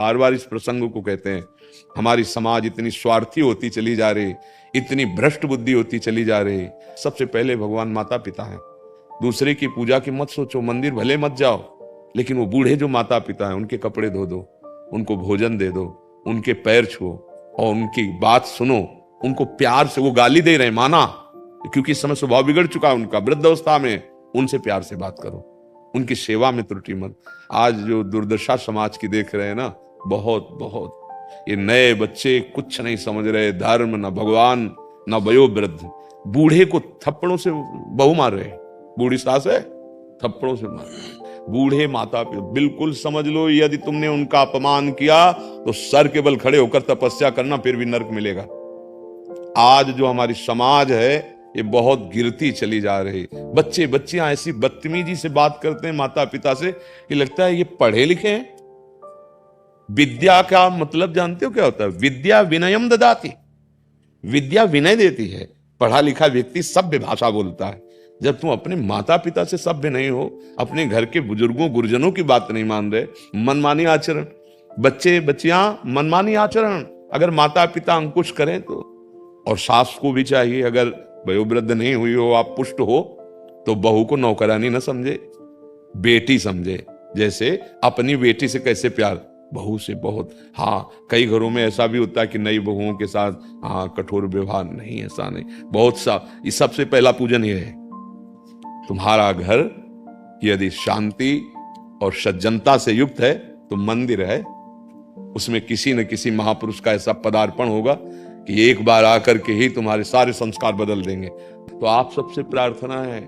बार बार इस प्रसंग को कहते हैं। हमारी समाज इतनी स्वार्थी होती चली जा रही, इतनी भ्रष्ट बुद्धि होती चली जा रही। सबसे पहले भगवान माता पिता हैं। दूसरे की पूजा की मत सोचो, मंदिर भले मत जाओ, लेकिन वो बूढ़े जो माता पिता हैं उनके कपड़े धो दो, उनको भोजन दे दो, उनके पैर छुओ और उनकी बात सुनो, उनको प्यार से। वो गाली दे रहे हैं माना, क्योंकि इस समय स्वभाव बिगड़ चुका है उनका, वृद्ध अवस्था में, उनसे प्यार से बात करो, उनकी सेवा में त्रुटि मत। आज जो दुर्दशा समाज की देख रहे हैं ना, बहुत बहुत ये नए बच्चे कुछ नहीं समझ रहे, धर्म न भगवान न वयोवृद्ध। बूढ़े को थप्पड़ों से बहू मार रहे, बूढ़ी सास है थप्पड़ों से मार रहे। बूढ़े माता पिता बिल्कुल समझ लो, यदि तुमने उनका अपमान किया तो सर के बल खड़े होकर तपस्या करना, फिर भी नरक मिलेगा। आज जो हमारी समाज है ये बहुत गिरती चली जा रही। बच्चे बच्चियां ऐसी बदतमीजी से बात करते हैं माता पिता से कि लगता है ये पढ़े लिखे हैं। विद्या का मतलब जानते हो क्या होता है? विद्या विनयम ददाति, विद्या विनय देती है। पढ़ा लिखा व्यक्ति सभ्य भाषा बोलता है। जब तुम अपने माता पिता से सभ्य नहीं हो, अपने घर के बुजुर्गों गुरुजनों की बात नहीं मान रहे, मनमानी आचरण, बच्चे बच्चियां मनमानी आचरण, अगर माता पिता अंकुश करें तो। और सास को भी चाहिए, अगर वयोवृद्ध नहीं हुई हो, आप पुष्ट हो, तो बहू को नौकरानी न समझे, बेटी समझे। जैसे अपनी बेटी से कैसे प्यार, बहू से बहुत। हाँ, कई घरों में ऐसा भी होता है कि नई बहुओं के साथ कठोर व्यवहार, नहीं, ऐसा नहीं, बहुत सा। इस सबसे पहला पूजन ये है, तुम्हारा घर यदि शांति और सज्जनता से युक्त है तो मंदिर है, उसमें किसी न किसी महापुरुष का ऐसा पदार्पण होगा कि एक बार आकर के ही तुम्हारे सारे संस्कार बदल देंगे। तो आप सबसे प्रार्थना है,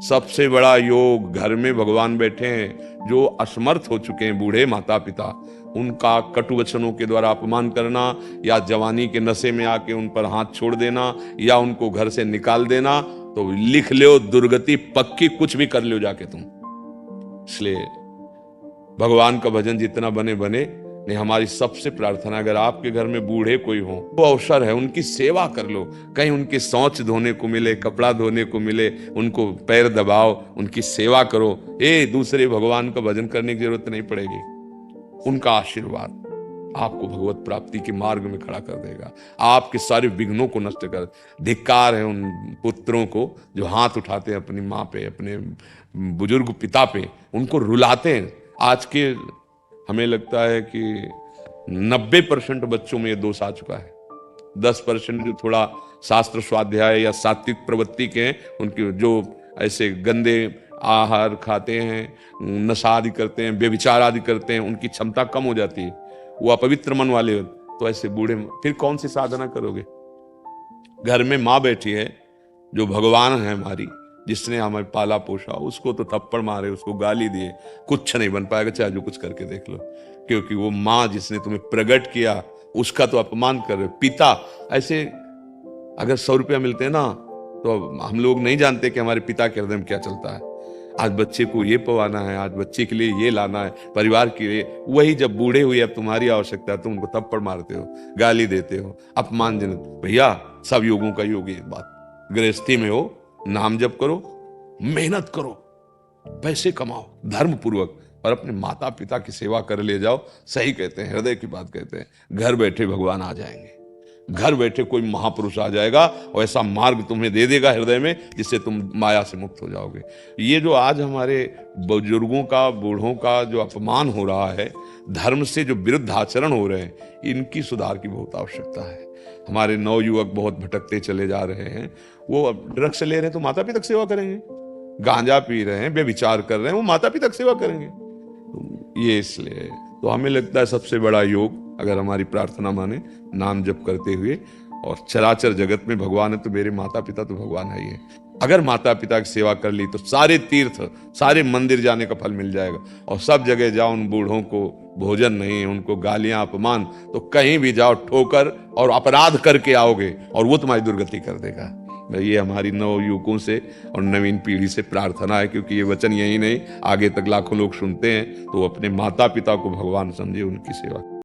सबसे बड़ा योग, घर में भगवान बैठे हैं, जो असमर्थ हो चुके हैं बूढ़े माता पिता, उनका कटु वचनों के द्वारा अपमान करना, या जवानी के नशे में आके उन पर हाथ छोड़ देना, या उनको घर से निकाल देना, तो लिख लो दुर्गति पक्की, कुछ भी कर लो जाके तुम। इसलिए भगवान का भजन जितना बने बने। नहीं, हमारी सबसे प्रार्थना, अगर आपके घर में बूढ़े कोई हो, वो अवसर है, उनकी सेवा कर लो। कहीं उनके शौच धोने को मिले, कपड़ा धोने को मिले, उनको पैर दबाओ, उनकी सेवा करो। दूसरे भगवान का भजन करने की जरूरत नहीं पड़ेगी। उनका आशीर्वाद आपको भगवत प्राप्ति के मार्ग में खड़ा कर देगा, आपके सारे विघ्नों को नष्ट कर। धिक्कार है उन पुत्रों को जो हाथ उठाते हैं अपनी माँ पे, अपने बुजुर्ग पिता पे, उनको रुलाते हैं। आज के हमें लगता है कि 90% बच्चों में ये दोष आ चुका है। 10% जो थोड़ा शास्त्र स्वाध्याय या सात्विक प्रवृत्ति के हैं, उनकी जो ऐसे गंदे आहार खाते हैं, नशा आदि करते हैं, व्यभिचार आदि करते हैं, उनकी क्षमता कम हो जाती है, वो अपवित्र मन वाले। तो ऐसे बूढ़े फिर कौन सी साधना करोगे? घर में माँ बैठी है जो भगवान है हमारी, जिसने हमें पाला पोषा, उसको तो थप्पड़ मारे, उसको गाली दिए, कुछ नहीं बन पाएगा, चाहे जो कुछ करके देख लो। क्योंकि वो माँ जिसने तुम्हें प्रकट किया, उसका तो अपमान कर रहे हो। पिता ऐसे, अगर 100 रुपया मिलते हैं ना, तो हम लोग नहीं जानते कि हमारे पिता के हृदय में क्या चलता है। आज बच्चे को ये पवाना है, आज बच्चे के लिए ये लाना है, परिवार के लिए। वही जब बूढ़े हुए, अब तुम्हारी आवश्यकता है, तुम उनको थप्पड़ मारते हो, गाली देते हो, अपमानजनक। भैया, सब योगों का योग ये बात। गृहस्थी में हो, नाम जप करो, मेहनत करो, पैसे कमाओ धर्म पूर्वक, और अपने माता पिता की सेवा कर ले जाओ। सही कहते हैं, हृदय की बात कहते हैं। घर बैठे भगवान आ जाएंगे, घर बैठे कोई महापुरुष आ जाएगा और ऐसा मार्ग तुम्हें दे देगा हृदय में, जिससे तुम माया से मुक्त हो जाओगे। ये जो आज हमारे बुजुर्गों का, बूढ़ों का जो अपमान हो रहा है, धर्म से जो विरुद्ध आचरण हो रहे हैं, इनकी सुधार की बहुत आवश्यकता है। हमारे नवयुवक बहुत भटकते चले जा रहे हैं। वो ड्रग्स ले रहे हैं तो माता पिता की सेवा करेंगे, गांजा पी रहे हैं, व्यभिचार कर रहे हैं, वो माता पिता की सेवा करेंगे। ये इसलिए तो हमें लगता है सबसे बड़ा योग, अगर हमारी प्रार्थना माने, नाम जप करते हुए, और चराचर जगत में भगवान है तो मेरे माता पिता तो भगवान है ही है। अगर माता पिता की सेवा कर ली तो सारे तीर्थ, सारे मंदिर जाने का फल मिल जाएगा। और सब जगह जाओ, उन बूढ़ों को भोजन नहीं, उनको गालियां, अपमान, तो कहीं भी जाओ ठोकर और अपराध करके आओगे, और वो तुम्हारी दुर्गति कर देगा। ये हमारी नवयुवकों से और नवीन पीढ़ी से प्रार्थना है, क्योंकि ये वचन यही नहीं, आगे तक लाखों लोग सुनते हैं, तो अपने माता पिता को भगवान समझे, उनकी सेवा।